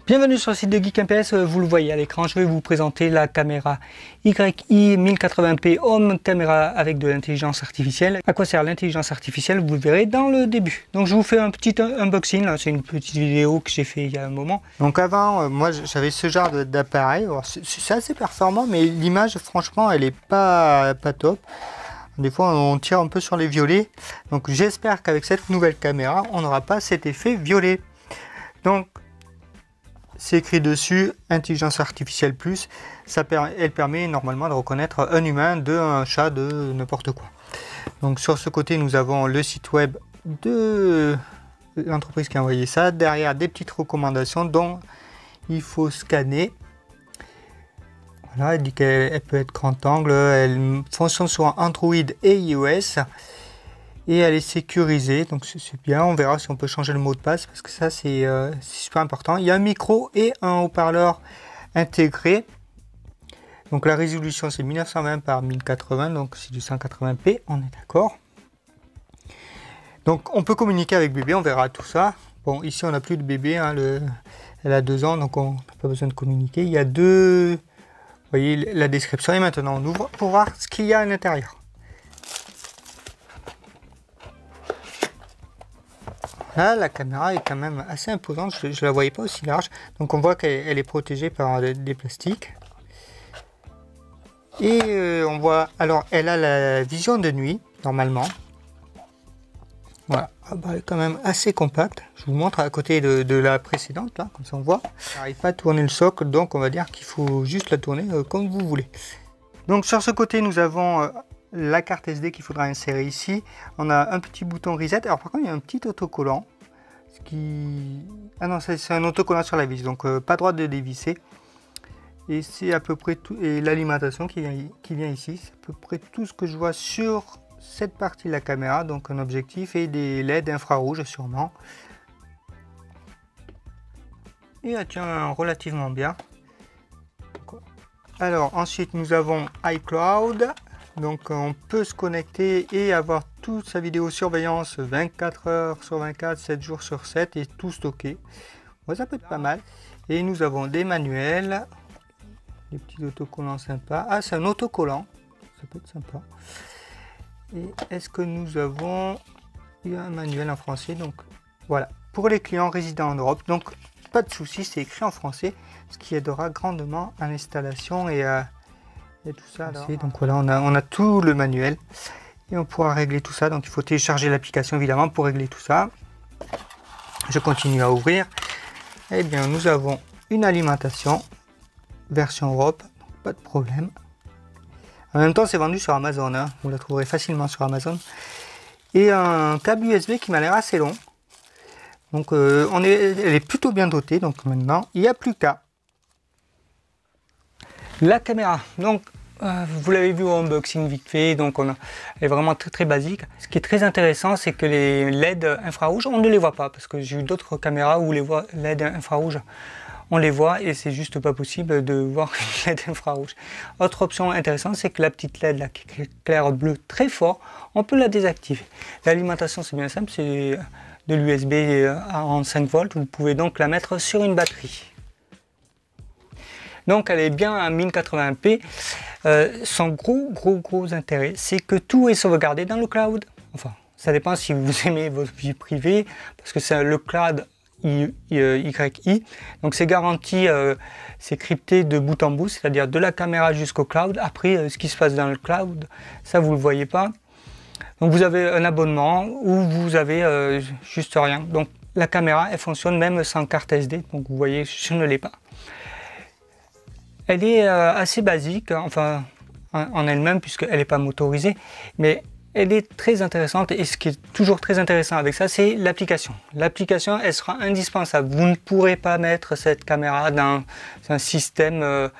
Bienvenue sur le site de Geek MPS, vous le voyez à l'écran, je vais vous présenter la caméra YI 1080p Home Camera avec de l'intelligence artificielle. À quoi sert l'intelligence artificielle, vous le verrez dans le début. Donc je vous fais un petit unboxing, c'est une petite vidéo que j'ai fait il y a un moment. Donc avant, moi j'avais ce genre d'appareil, c'est assez performant mais l'image franchement elle est pas top. Des fois on tire un peu sur les violets, donc j'espère qu'avec cette nouvelle caméra on n'aura pas cet effet violet. Donc c'est écrit dessus intelligence artificielle plus, elle permet normalement de reconnaître un humain d'un chat, de n'importe quoi. Donc sur ce côté nous avons le site web de l'entreprise qui a envoyé ça, derrière des petites recommandations dont il faut scanner. Voilà, elle dit qu'elle peut être grand angle, elle fonctionne sur Android et iOS. Et elle est sécurisée, donc c'est bien. On verra si on peut changer le mot de passe parce que ça c'est super important. Il y a un micro et un haut-parleur intégré. Donc la résolution c'est 1920 par 1080, donc c'est du 180p, on est d'accord. Donc on peut communiquer avec bébé, on verra tout ça. Bon, ici on n'a plus de bébé, hein, elle a 2 ans, donc on n'a pas besoin de communiquer. Il y a deux, vous voyez la description, et maintenant on ouvre pour voir ce qu'il y a à l'intérieur. Là, la caméra est quand même assez imposante, je ne la voyais pas aussi large. Donc on voit qu'elle est protégée par des plastiques. Et on voit, alors elle a la vision de nuit, normalement. Voilà, elle est quand même assez compacte. Je vous montre à côté de la précédente, là, comme ça on voit. Elle n'arrive pas à tourner le socle, donc on va dire qu'il faut juste la tourner comme vous voulez. Donc sur ce côté, nous avons la carte SD qu'il faudra insérer ici. On a un petit bouton reset. Alors par contre il y a un petit autocollant ah non, c'est un autocollant sur la vis, donc pas droit de dévisser. Et c'est à peu près tout. Et l'alimentation qui vient ici, c'est à peu près tout ce que je vois sur cette partie de la caméra. Donc un objectif et des LED infrarouges sûrement. Et elle tient relativement bien. Alors ensuite nous avons iCloud. Donc on peut se connecter et avoir toute sa vidéosurveillance 24 heures sur 24, 7 jours sur 7 et tout stocké. Bon, ça peut être pas mal. Et nous avons des manuels, des petits autocollants sympas. Ah, c'est un autocollant, ça peut être sympa. Et est-ce que nous avons un manuel en français? Donc voilà, pour les clients résidant en Europe. Donc pas de souci, c'est écrit en français, ce qui aidera grandement à l'installation et tout ça. Alors, donc voilà, on a tout le manuel et on pourra régler tout ça. Donc il faut télécharger l'application évidemment pour régler tout ça. Je continue à ouvrir. Eh bien nous avons une alimentation version Europe, donc pas de problème. En même temps c'est vendu sur Amazon, hein. Vous la trouverez facilement sur Amazon. Et un câble USB qui m'a l'air assez long. Donc elle est plutôt bien dotée. Donc maintenant il n'y a plus qu'à la caméra. Donc vous l'avez vu au unboxing vite fait, donc elle est vraiment très basique. Ce qui est très intéressant, c'est que les LED infrarouges, on ne les voit pas, parce que j'ai eu d'autres caméras où les LED infrarouges, on les voit et c'est juste pas possible de voir une LED infrarouge. Autre option intéressante, c'est que la petite LED là, qui éclaire bleu très fort, on peut la désactiver. L'alimentation c'est bien simple, c'est de l'USB en 5 volts, vous pouvez donc la mettre sur une batterie. Donc elle est bien à 1080p. Son gros intérêt, c'est que tout est sauvegardé dans le cloud. Enfin, ça dépend si vous aimez votre vie privée, parce que c'est le cloud YI. Donc c'est garanti, c'est crypté de bout en bout, c'est-à-dire de la caméra jusqu'au cloud. Après, ce qui se passe dans le cloud, ça vous le voyez pas. Donc vous avez un abonnement ou vous avez juste rien. Donc la caméra, elle fonctionne même sans carte SD. Donc vous voyez, je ne l'ai pas. Elle est assez basique, enfin en elle-même puisqu'elle n'est pas motorisée, mais elle est très intéressante et ce qui est toujours très intéressant avec ça, c'est l'application. L'application, elle sera indispensable. Vous ne pourrez pas mettre cette caméra dans un système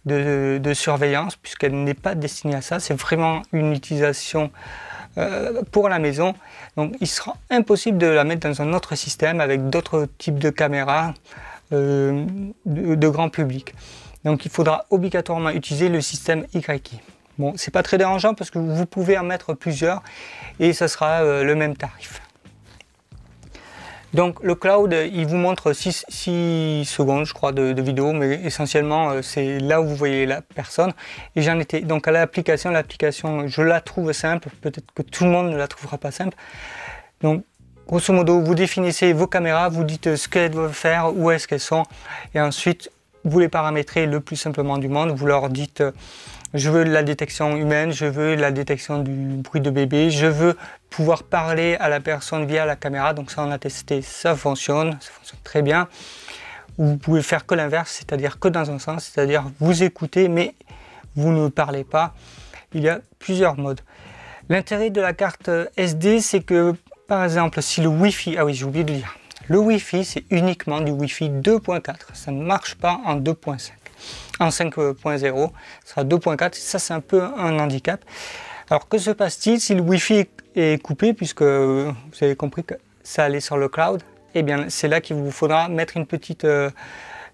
de surveillance puisqu'elle n'est pas destinée à ça. C'est vraiment une utilisation pour la maison. Donc il sera impossible de la mettre dans un autre système avec d'autres types de caméras de grand public. Donc il faudra obligatoirement utiliser le système YI. Bon, c'est pas très dérangeant parce que vous pouvez en mettre plusieurs et ça sera le même tarif. Donc le cloud, il vous montre 6 secondes, je crois, de vidéo, mais essentiellement, c'est là où vous voyez la personne. Et j'en étais donc à l'application, je la trouve simple, peut-être que tout le monde ne la trouvera pas simple. Donc, grosso modo, vous définissez vos caméras, vous dites ce qu'elles doivent faire, où est-ce qu'elles sont, et ensuite, vous les paramétrez le plus simplement du monde. Vous leur dites, je veux la détection humaine, je veux la détection du bruit de bébé, je veux pouvoir parler à la personne via la caméra. Donc ça, on a testé, ça fonctionne très bien. Vous pouvez faire que l'inverse, c'est-à-dire que dans un sens, c'est-à-dire vous écoutez, mais vous ne parlez pas. Il y a plusieurs modes. L'intérêt de la carte SD, c'est que, par exemple, si le Wi-Fi, ah oui, j'ai oublié de dire, le Wi-Fi, c'est uniquement du Wi-Fi 2.4, ça ne marche pas en 2.5. En 5.0, ce sera 2.4, ça c'est un peu un handicap. Alors que se passe-t-il si le Wi-Fi est coupé, puisque vous avez compris que ça allait sur le cloud? Eh bien, c'est là qu'il vous faudra mettre une petite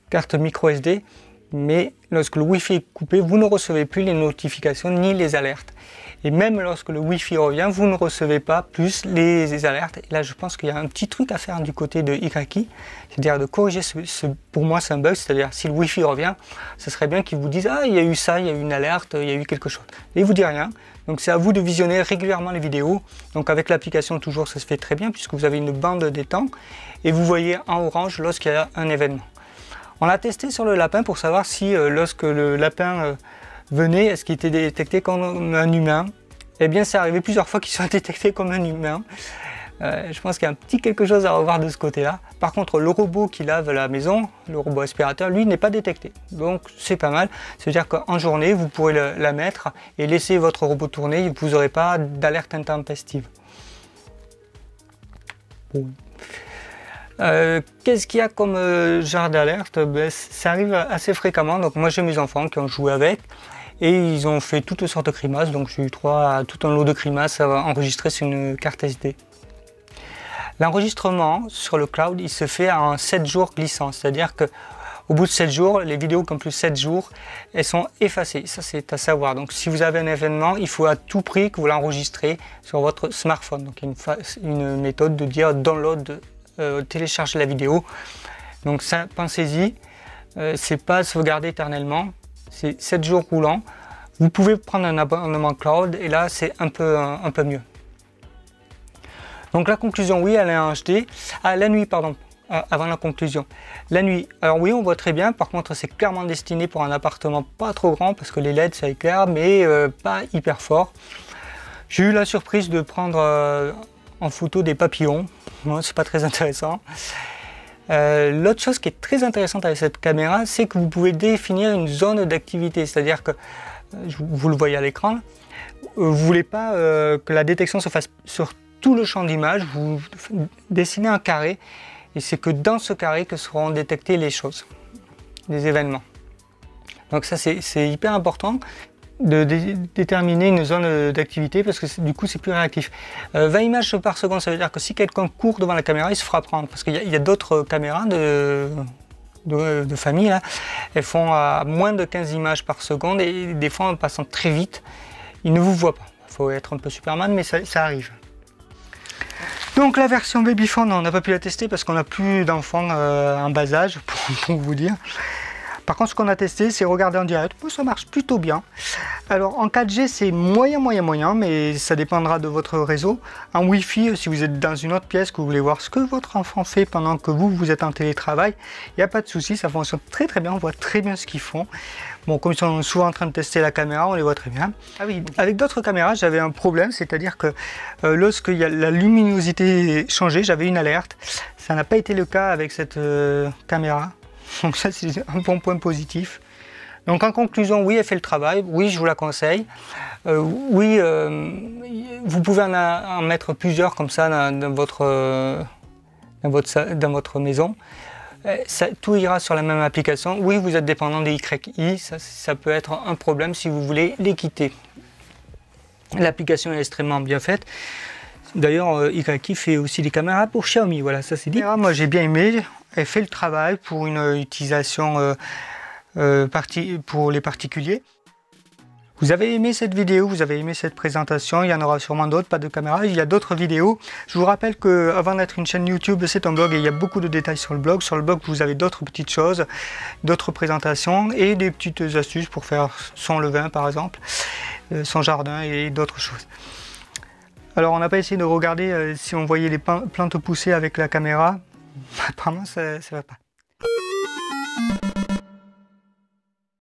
carte micro SD, mais lorsque le Wi-Fi est coupé, vous ne recevez plus les notifications ni les alertes. Et même lorsque le Wi-Fi revient, vous ne recevez pas plus les alertes. Et là, je pense qu'il y a un petit truc à faire du côté de YKey, c'est-à-dire de corriger pour moi, c'est un bug, c'est-à-dire si le Wi-Fi revient, ce serait bien qu'ils vous disent « Ah, il y a eu ça, il y a eu une alerte, il y a eu quelque chose. » Et ils ne vous disent rien. Donc c'est à vous de visionner régulièrement les vidéos. Donc avec l'application, toujours, ça se fait très bien, puisque vous avez une bande des temps, et vous voyez en orange lorsqu'il y a un événement. On l'a testé sur le lapin pour savoir si lorsque le lapin venait, est-ce qu'il était détecté comme un humain? Eh bien, c'est arrivé plusieurs fois qu'il soit détecté comme un humain. Je pense qu'il y a un petit quelque chose à revoir de ce côté-là. Par contre, le robot qui lave la maison, le robot aspirateur, lui, n'est pas détecté. Donc, c'est pas mal. C'est-à-dire qu'en journée, vous pourrez la mettre et laisser votre robot tourner et vous n'aurez pas d'alerte intempestive. Bon. Qu'est-ce qu'il y a comme genre d'alerte? Ça arrive assez fréquemment. Donc, moi, j'ai mes enfants qui ont joué avec. Et ils ont fait toutes sortes de grimaces, donc j'ai eu tout un lot de grimaces enregistrées sur une carte SD. L'enregistrement sur le cloud, il se fait en 7 jours glissants, c'est-à-dire qu'au bout de 7 jours, les vidéos qui ont plus de 7 jours, elles sont effacées, ça c'est à savoir. Donc si vous avez un événement, il faut à tout prix que vous l'enregistrez sur votre smartphone. Donc il y a une méthode de dire download, télécharger la vidéo. Donc ça, pensez-y, c'est pas sauvegardé éternellement. C'est 7 jours roulants. Vous pouvez prendre un abonnement cloud et là c'est un peu mieux. Donc la conclusion, oui, elle est en HD. Ah, la nuit, pardon, avant la conclusion. La nuit, alors oui, on voit très bien. Par contre, c'est clairement destiné pour un appartement pas trop grand parce que les LED ça éclaire, mais pas hyper fort. J'ai eu la surprise de prendre en photo des papillons. Bon, c'est pas très intéressant. L'autre chose qui est très intéressante avec cette caméra, c'est que vous pouvez définir une zone d'activité, c'est-à-dire que, vous le voyez à l'écran, vous ne voulez pas que la détection se fasse sur tout le champ d'image, vous dessinez un carré, et c'est que dans ce carré que seront détectées les choses, les événements. Donc ça c'est hyper important de déterminer une zone d'activité parce que du coup c'est plus réactif. 20 images par seconde, ça veut dire que si quelqu'un court devant la caméra, il se fera prendre parce qu'il y a d'autres caméras de famille là, elles font à moins de 15 images par seconde et des fois en passant très vite, ils ne vous voient pas. Il faut être un peu Superman, mais ça arrive. Donc la version Babyphone, on n'a pas pu la tester parce qu'on n'a plus d'enfants en bas âge, pour vous dire. Par contre, ce qu'on a testé, c'est regarder en direct. Ça marche plutôt bien. Alors, en 4G, c'est moyen, mais ça dépendra de votre réseau. En Wi-Fi, si vous êtes dans une autre pièce, que vous voulez voir ce que votre enfant fait pendant que vous êtes en télétravail, il n'y a pas de souci, ça fonctionne très bien, on voit très bien ce qu'ils font. Bon, comme ils sont souvent en train de tester la caméra, on les voit très bien. Ah oui, avec d'autres caméras, j'avais un problème, c'est-à-dire que lorsque la luminosité changeait, j'avais une alerte. Ça n'a pas été le cas avec cette caméra. Donc ça c'est un bon point positif. Donc en conclusion, oui, elle fait le travail, oui, je vous la conseille. Oui, vous pouvez en mettre plusieurs comme ça dans votre maison. Tout ira sur la même application. Oui, vous êtes dépendant des YKey, ça peut être un problème si vous voulez les quitter. L'application est extrêmement bien faite. D'ailleurs, YKey fait aussi des caméras pour Xiaomi, voilà, ça c'est dit. Moi j'ai bien aimé. Elle fait le travail pour une utilisation pour les particuliers. Vous avez aimé cette vidéo, vous avez aimé cette présentation, il y en aura sûrement d'autres, pas de caméra, il y a d'autres vidéos. Je vous rappelle que avant d'être une chaîne YouTube, c'est un blog et il y a beaucoup de détails sur le blog. Sur le blog, vous avez d'autres petites choses, d'autres présentations et des petites astuces pour faire son levain par exemple, son jardin et d'autres choses. Alors on n'a pas essayé de regarder si on voyait les plantes pousser avec la caméra, apparemment ça ne va pas.